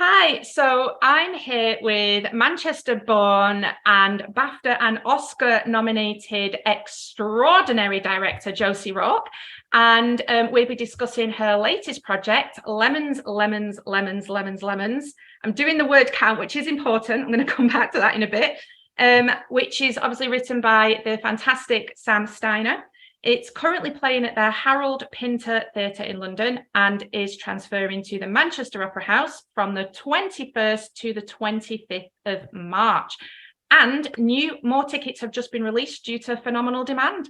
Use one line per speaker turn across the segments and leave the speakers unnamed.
Hi, so I'm here with Manchester-born and BAFTA and Oscar-nominated extraordinary director Josie Rourke, and we'll be discussing her latest project, Lemons, Lemons, Lemons, Lemons, Lemons. I'm doing the word count, which is important. I'm going to come back to that in a bit, which is obviously written by the fantastic Sam Steiner. It's currently playing at the Harold Pinter Theatre in London and is transferring to the Manchester Opera House from the 21st to the 25th of March. And more tickets have just been released due to phenomenal demand.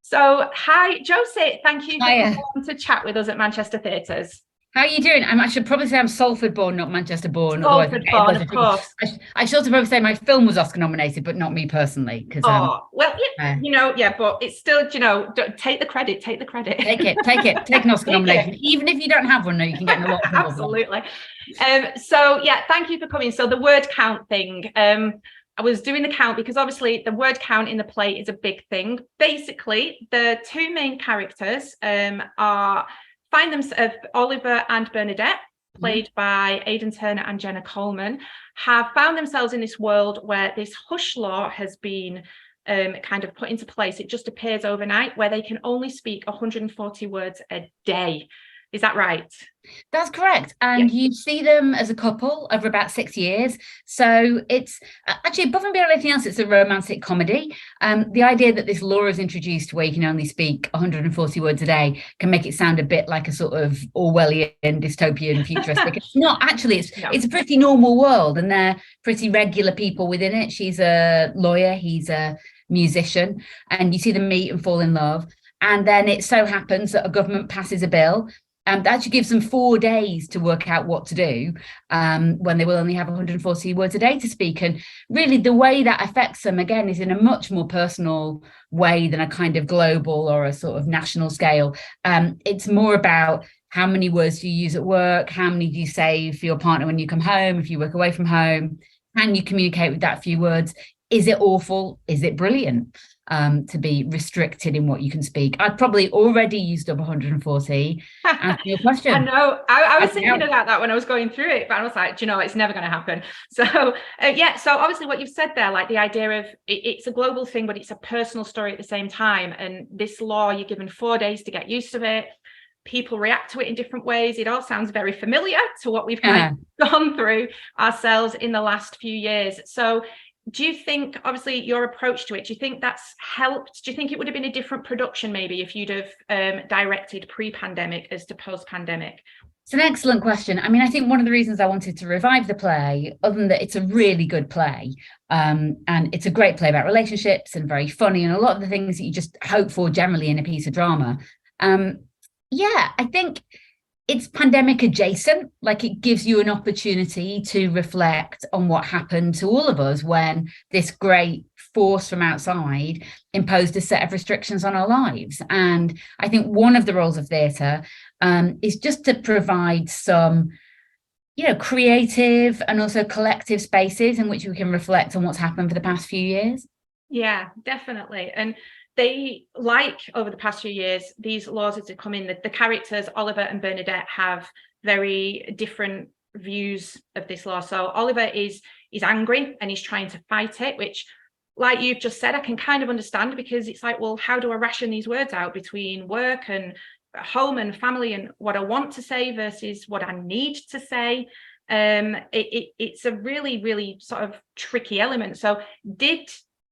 So, hi, Josie. Thank you for coming on to chat with us at Manchester Theatres.
How are you doing? I should probably say I'm Salford born, not Manchester born.
Salford born, of course.
I should also probably say my film was Oscar nominated, but not me personally. Because
but it's still, take the credit. Take
an Oscar nomination, even if you don't have one. No, you can get a lot.
Absolutely. Thank you for coming. So the word count thing. I was doing the count because obviously the word count in the play is a big thing. Basically, the two main characters find themselves, Oliver and Bernadette, played by Aidan Turner and Jenna Coleman, have found themselves in this world where this hush law has been kind of put into place. It just appears overnight, where they can only speak 140 words a day. Is that right?
That's correct. And you see them as a couple over about 6 years. So it's actually, above and beyond anything else, it's a romantic comedy. The idea that this law is introduced where you can only speak 140 words a day can make it sound a bit like a sort of Orwellian, dystopian, futuristic. It's not actually. It's a pretty normal world, and they're pretty regular people within it. She's a lawyer, he's a musician, and you see them meet and fall in love. And then it so happens that a government passes a bill that actually gives them 4 days to work out what to do when they will only have 140 words a day to speak. And really the way that affects them, again, is in a much more personal way than a kind of global or a sort of national scale. It's more about how many words do you use at work? How many do you say for your partner when you come home, if you work away from home? Can you communicate with that few words? Is it awful? Is it brilliant? To be restricted in what you can speak. I've probably already used up 140. Answer your question.
I know. I was thinking about that when I was going through it, but I was like, it's never going to happen. So so obviously what you've said there, like the idea of it's a global thing, but it's a personal story at the same time. And this law, you're given 4 days to get used to it. People react to it in different ways. It all sounds very familiar to what we've kind of gone through ourselves in the last few years. So do you think, obviously, your approach to it, do you think that's helped? Do you think it would have been a different production maybe if you'd have directed pre-pandemic as to post-pandemic?
It's an excellent question. I mean, I think one of the reasons I wanted to revive the play, other than that it's a really good play, and it's a great play about relationships and very funny and a lot of the things that you just hope for generally in a piece of drama. I think it's pandemic adjacent, like it gives you an opportunity to reflect on what happened to all of us when this great force from outside imposed a set of restrictions on our lives. And I think one of the roles of theatre is just to provide some, creative and also collective spaces in which we can reflect on what's happened for the past few years.
Yeah, definitely. And they, like over the past few years, these laws as they come in, the characters, Oliver and Bernadette, have very different views of this law. So Oliver is angry and he's trying to fight it, which, like you've just said, I can kind of understand, because it's like, well, how do I ration these words out between work and home and family and what I want to say versus what I need to say? It's a really, really sort of tricky element. So did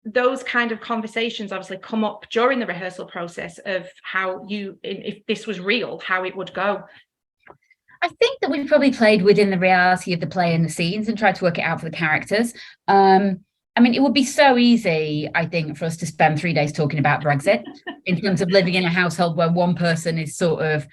those kind of conversations obviously come up during the rehearsal process of how if this was real, how it would go?
I think that we probably played within the reality of the play and the scenes and tried to work it out for the characters. I mean, it would be so easy, I think, for us to spend 3 days talking about Brexit in terms of living in a household where one person is sort of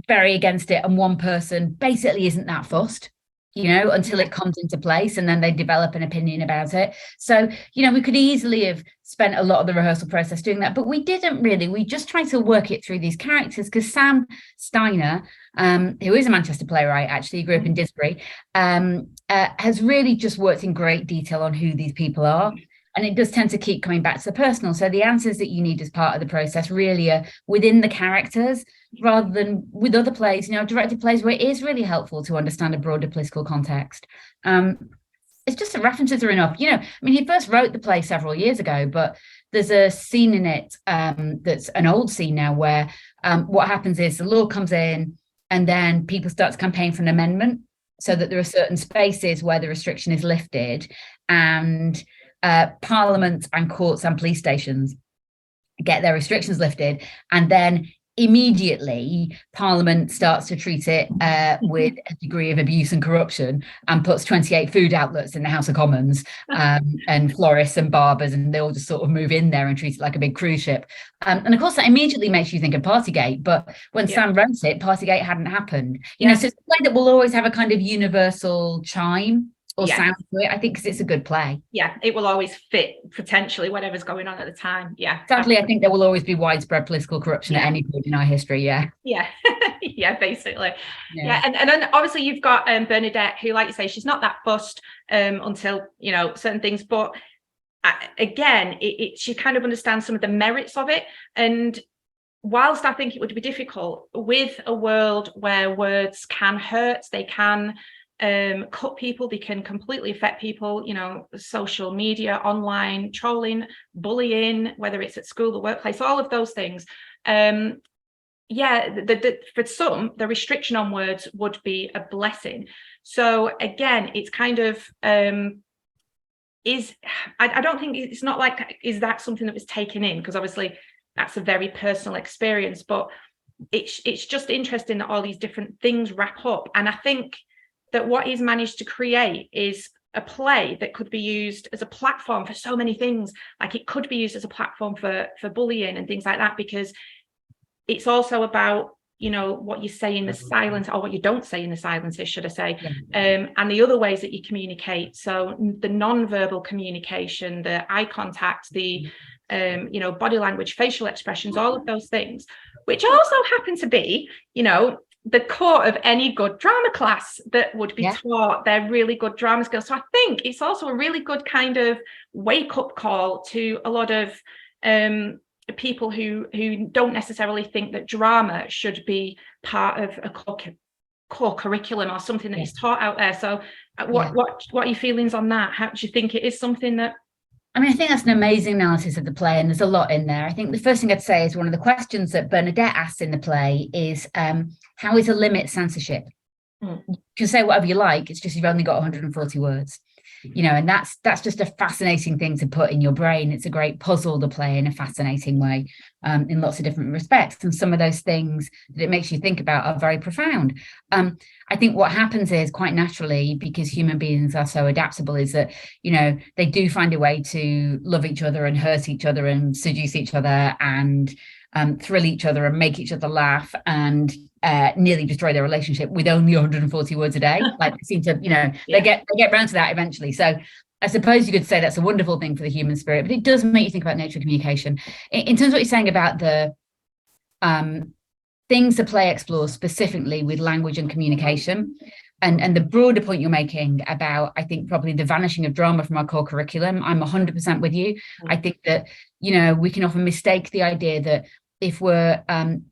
very against it and one person basically isn't that fussed, until it comes into place and then they develop an opinion about it. So, we could easily have spent a lot of the rehearsal process doing that, but we didn't really. We just tried to work it through these characters, because Sam Steiner, who is a Manchester playwright, actually, he grew up in Disbury, has really just worked in great detail on who these people are. And it does tend to keep coming back to the personal. So the answers that you need as part of the process really are within the characters rather than with other plays, directed plays where it is really helpful to understand a broader political context. It's just the references are enough. He first wrote the play several years ago, but there's a scene in it that's an old scene now where what happens is the law comes in and then people start to campaign for an amendment so that there are certain spaces where the restriction is lifted, and Parliament and courts and police stations get their restrictions lifted, and then immediately Parliament starts to treat it with a degree of abuse and corruption and puts 28 food outlets in the House of Commons, and florists and barbers, and they all just sort of move in there and treat it like a big cruise ship. And of course that immediately makes you think of Partygate, but when Sam wrote it, Partygate hadn't happened. So it's a play that will always have a kind of universal chime or sound to it, I think, because it's a good play.
Yeah, it will always fit potentially whatever's going on at the time. Yeah.
Sadly, I think there will always be widespread political corruption at any point in our history. Yeah.
Yeah, basically. Yeah. And then obviously you've got Bernadette, who, like you say, she's not that fussed until, certain things. But again, she kind of understands some of the merits of it. And whilst I think it would be difficult with a world where words can hurt, they can cut people, they can completely affect people, social media, online trolling, bullying, whether it's at school or workplace, all of those things. For some, the restriction on words would be a blessing. So again, it's kind of I don't think, it's not like, is that something that was taken in? Because obviously that's a very personal experience, but it's just interesting that all these different things wrap up. And I think that what he's managed to create is a play that could be used as a platform for so many things. Like, it could be used as a platform for bullying and things like that, because it's also about, what you say in the silence, or what you don't say in the silences, should I say, and the other ways that you communicate. So the non-verbal communication, the eye contact, the body language, facial expressions, all of those things, which also happen to be, the core of any good drama class that would be taught. They're really good drama skills. So I think it's also a really good kind of wake-up call to a lot of people who don't necessarily think that drama should be part of a core curriculum or something that is taught out there. So what are your feelings on that? How do you think it is something that...
I think that's an amazing analysis of the play, and there's a lot in there. I think the first thing I'd say is one of the questions that Bernadette asks in the play is, how is to limit censorship? You can say whatever you like, it's just you've only got 140 words. And that's just a fascinating thing to put in your brain. It's a great puzzle to play in a fascinating way, in lots of different respects. And some of those things that it makes you think about are very profound. I think what happens is, quite naturally, because human beings are so adaptable, is that, they do find a way to love each other and hurt each other and seduce each other and thrill each other and make each other laugh and nearly destroy their relationship with only 140 words a day. Like, they seem to, they get around to that eventually. So I suppose you could say that's a wonderful thing for the human spirit, but it does make you think about nature of communication. In terms of what you're saying about the things the play explores specifically with language and communication, and the broader point you're making about, I think, probably the vanishing of drama from our core curriculum, I'm 100% with you. I think that, we can often mistake the idea that if we're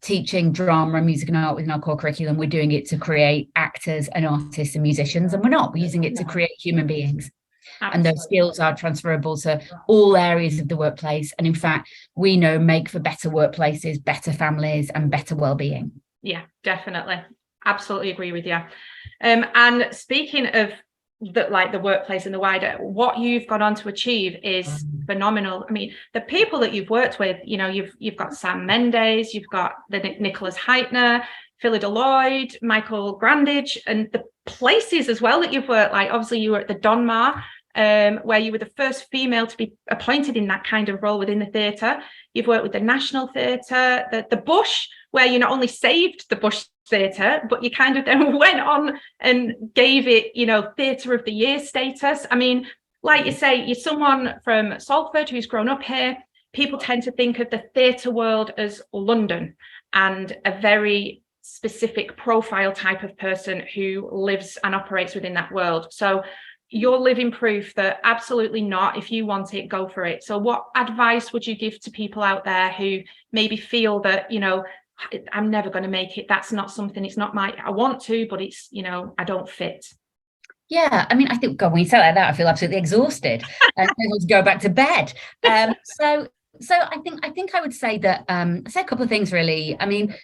teaching drama and music and art within our core curriculum, we're doing it to create actors and artists and musicians, and we're not. We're using it to create human beings. Absolutely. And those skills are transferable to all areas of the workplace. And in fact, we know make for better workplaces, better families, and better well-being.
Yeah, definitely. Absolutely agree with you. And speaking of the workplace and the wider, what you've gone on to achieve is phenomenal. I mean, the people that you've worked with, you've got Sam Mendes, you've got the Nicholas Heitner, Phyllida Lloyd, Michael Grandage, and the places as well that you've worked. Like, obviously you were at the Donmar, where you were the first female to be appointed in that kind of role within the theatre. You've worked with the National Theatre, the Bush, where you not only saved the Bush Theatre, but you kind of then went on and gave it, Theatre of the Year status. I mean, like you say, you're someone from Salford who's grown up here. People tend to think of the theatre world as London and a very specific profile type of person who lives and operates within that world. So you're living proof that absolutely not. If you want it, go for it. So what advice would you give to people out there who maybe feel that, you know, I'm never going to make it, that's not something, it's not my, I want to, but it's, you know, I don't fit?
Yeah, I mean, I think, God, when you say it like that, I feel absolutely exhausted and I want to go back to bed. So I think I would say that say a couple of things really. I mean,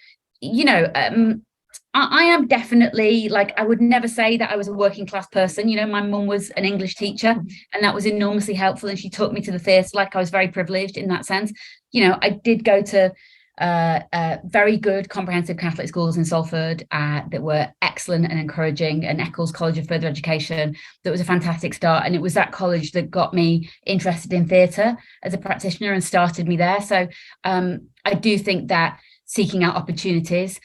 you know, I am definitely, like, I would never say that I was a working class person. You know, my mum was an English teacher and that was enormously helpful, and she took me to the theatre. Like, I was very privileged in that sense. You know, I did go to very good comprehensive Catholic schools in Salford that were excellent and encouraging, and Eccles College of Further Education that was a fantastic start, and it was that college that got me interested in theatre as a practitioner and started me there. So I do think that seeking out opportunities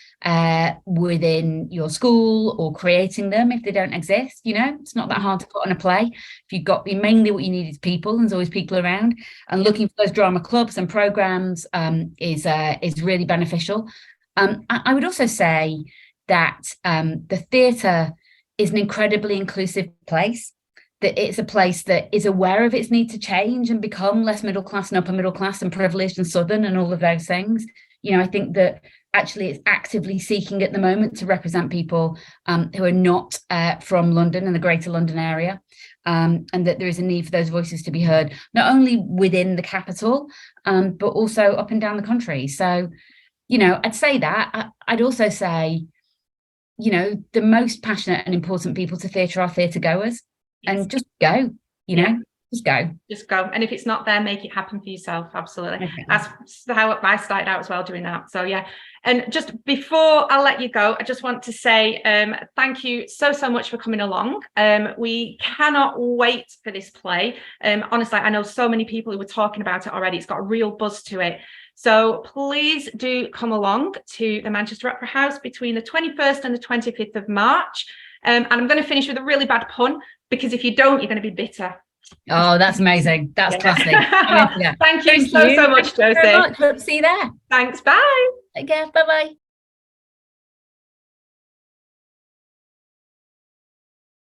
within your school, or creating them if they don't exist, you know, it's not that hard to put on a play. If you've got, mainly what you need is people, and there's always people around, and looking for those drama clubs and programs is really beneficial. I would also say that the theatre is an incredibly inclusive place, that it's a place that is aware of its need to change and become less middle class and upper middle class and privileged and southern and all of those things. You know, I think that actually it's actively seeking at the moment to represent people who are not from London and the Greater London area, and that there is a need for those voices to be heard, not only within the capital, but also up and down the country. So, you know, I'd say that. I'd also say, you know, the most passionate and important people to theatre are theatre goers, and just go, you know. Just go. And if it's not there, make it happen for yourself. Absolutely. Okay. That's how I started out as well, doing that. So yeah. And just before I let you go, I just want to say thank you so much for coming along. We cannot wait for this play. Honestly, I know so many people who were talking about it already. It's got a real buzz to it. So please do come along to the Manchester Opera House between the 21st and the 25th of March. And I'm going to finish with a really bad pun, because if you don't, you're going to be bitter. Oh, that's amazing. That's classic.
Thank you so much, Josie.
Hope to see you there.
Thanks. Bye.
Take care. Bye-bye.